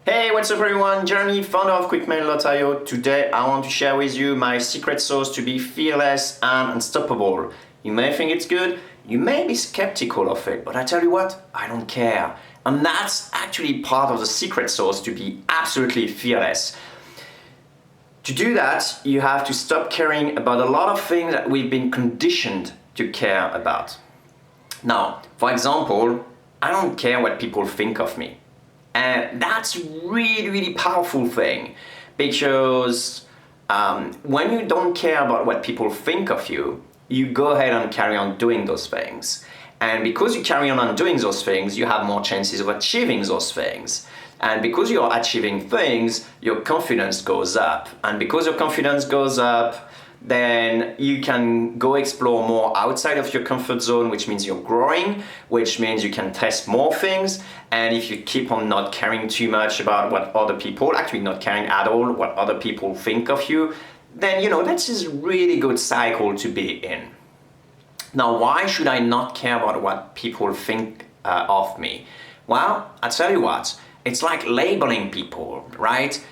Hey, what's up everyone? Jeremy, founder of QuickMail.io. Today I want to share with you my secret sauce to be fearless and unstoppable. You may think it's good, you may be skeptical of it, but I tell you what, I don't care. And that's actually part of the secret sauce to be absolutely fearless. To do that, you have to stop caring about a lot of things that we've been conditioned to care about. Now, for example, I don't care what people think of me. And that's really powerful thing because when you don't care about what people think of you, you go ahead and carry on doing those things. And because you carry on doing those things, you have more chances of achieving those things. And because you're achieving things, your confidence goes up. And because your confidence goes up, then you can go explore more outside of your comfort zone, which means you're growing, which means you can test more things. And if you keep on not caring too much about what other people, actually not caring at all what other people think of you, then that's a really good cycle to be in. Now, why should I not care about what people think of me? Well, I tell you what, it's like labeling people, right?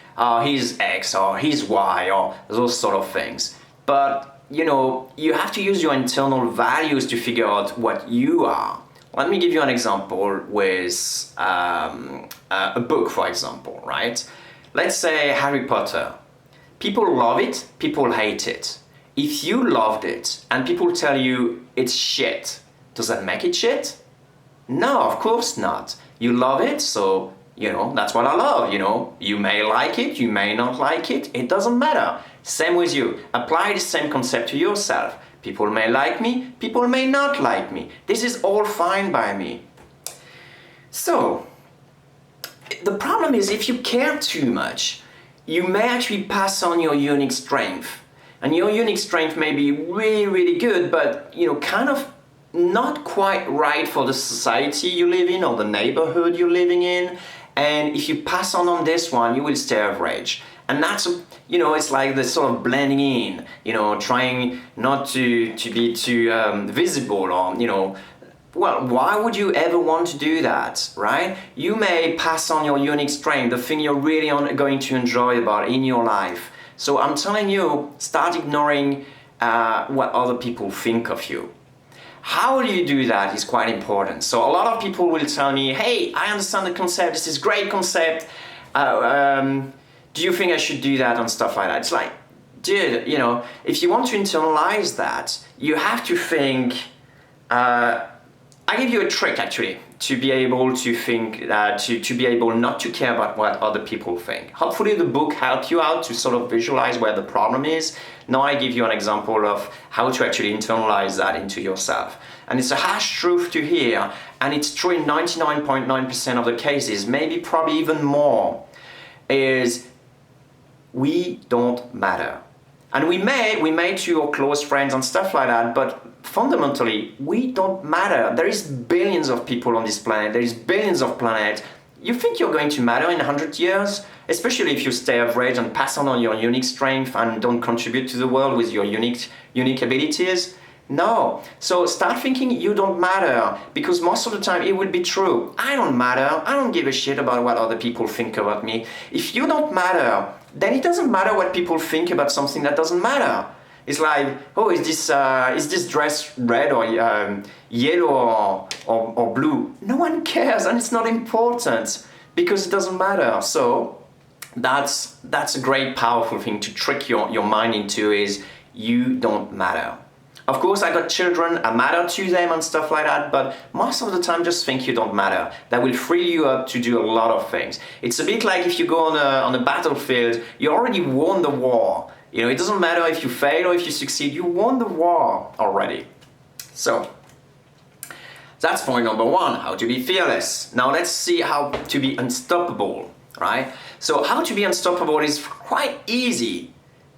He's X or he's Y or those sort of things. But you have to use your internal values to figure out what you are. Let me give you an example with a book, for example, right? Let's say Harry Potter. People love it, people hate it. If you loved it and people tell you it's shit, does that make it shit? No, of course not. You love it, so that's what I love, You may like it, you may not like it doesn't matter. Same with you. Apply the same concept to yourself. People may like me, people may not like me. This is all fine by me. So, the problem is if you care too much, you may actually pass on your unique strength. And your unique strength may be really good, but kind of not quite right for the society you live in or the neighborhood you're living in. And if you pass on this one, you will stay average. And that's, it's like the sort of blending in, trying not to be too visible or, well, why would you ever want to do that, right? You may pass on your unique strength, the thing you're really going to enjoy about in your life. So I'm telling you, start ignoring what other people think of you. How do you do that is quite important. So a lot of people will tell me, hey, I understand the concept, this is a great concept. Do you think I should do that and stuff like that? It's like, dude, if you want to internalize that, you have to think, I give you a trick actually, to be able to think, to be able not to care about what other people think. Hopefully the book helped you out to sort of visualize where the problem is. Now I give you an example of how to actually internalize that into yourself. And it's a harsh truth to hear, and it's true in 99.9% of the cases, maybe probably even more, is we don't matter. And we may to your close friends and stuff like that, but fundamentally, we don't matter. There is billions of people on this planet. There is billions of planets. You think you're going to matter in 100 years? Especially if you stay average and pass on your unique strength and don't contribute to the world with your unique abilities? No. So start thinking you don't matter, because most of the time it will be true. I don't matter. I don't give a shit about what other people think about me. If you don't matter, then it doesn't matter what people think about something that doesn't matter. It's like, oh, is this dress red or yellow or blue? No one cares, and it's not important because it doesn't matter. So that's a great powerful thing to trick your mind into, is you don't matter. Of course, I got children, I matter to them and stuff like that, but most of the time just think you don't matter. That will free you up to do a lot of things. It's a bit like if you go on a battlefield, you already won the war. It doesn't matter if you fail or if you succeed, you won the war already. So, that's point number one, how to be fearless. Now let's see how to be unstoppable, right? So how to be unstoppable is quite easy,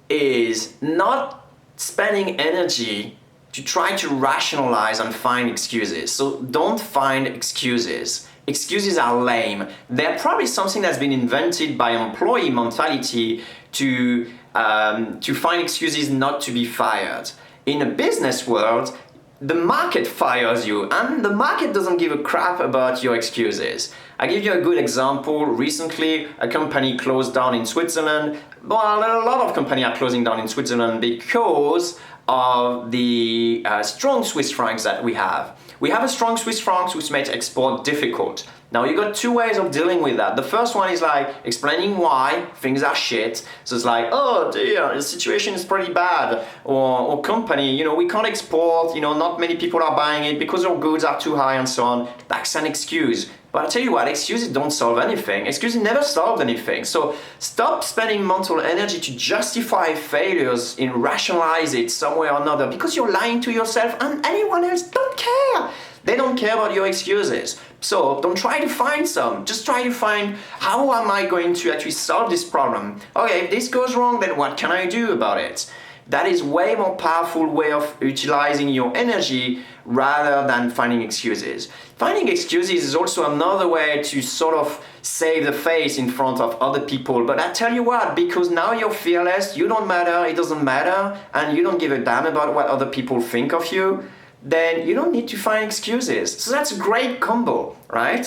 is not spending energy to try to rationalize and find excuses. So don't find excuses. Excuses are lame. They're probably something that's been invented by employee mentality to find excuses not to be fired. In a business world, the market fires you, and the market doesn't give a crap about your excuses. I give you a good example. Recently, a company closed down in Switzerland. Well, a lot of companies are closing down in Switzerland because of the strong Swiss francs that we have. We have a strong Swiss francs which makes export difficult. Now you got two ways of dealing with that. The first one is like explaining why things are shit. So it's like, oh dear, the situation is pretty bad. Or company, we can't export, not many people are buying it because our goods are too high and so on. That's an excuse. But I tell you what, excuses don't solve anything. Excuses never solve anything. So stop spending mental energy to justify failures and rationalize it some way or another, because you're lying to yourself and anyone else don't care. They don't care about your excuses. So don't try to find some. Just try to find, how am I going to actually solve this problem? Okay, if this goes wrong, then what can I do about it? That is way more powerful way of utilizing your energy rather than finding excuses. Finding excuses is also another way to sort of save the face in front of other people. But I tell you what, because now you're fearless, you don't matter, it doesn't matter, and you don't give a damn about what other people think of you, then you don't need to find excuses. So that's a great combo, right?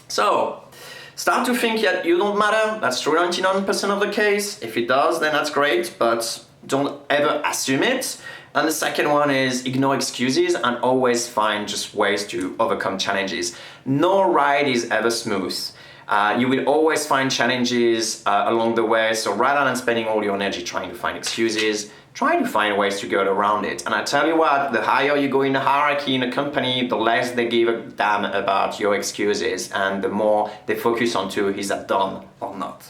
So start to think that you don't matter. That's true 99% of the case. If it does, then that's great, but don't ever assume it. And the second one is ignore excuses and always find just ways to overcome challenges. No ride is ever smooth. You will always find challenges along the way. So rather than spending all your energy trying to find excuses, try to find ways to get around it. And I tell you what, the higher you go in the hierarchy in a company, the less they give a damn about your excuses and the more they focus on to is that done or not.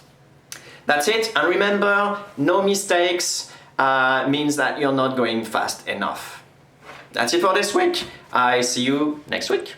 That's it. And remember, no mistakes means that you're not going fast enough. That's it for this week. I see you next week.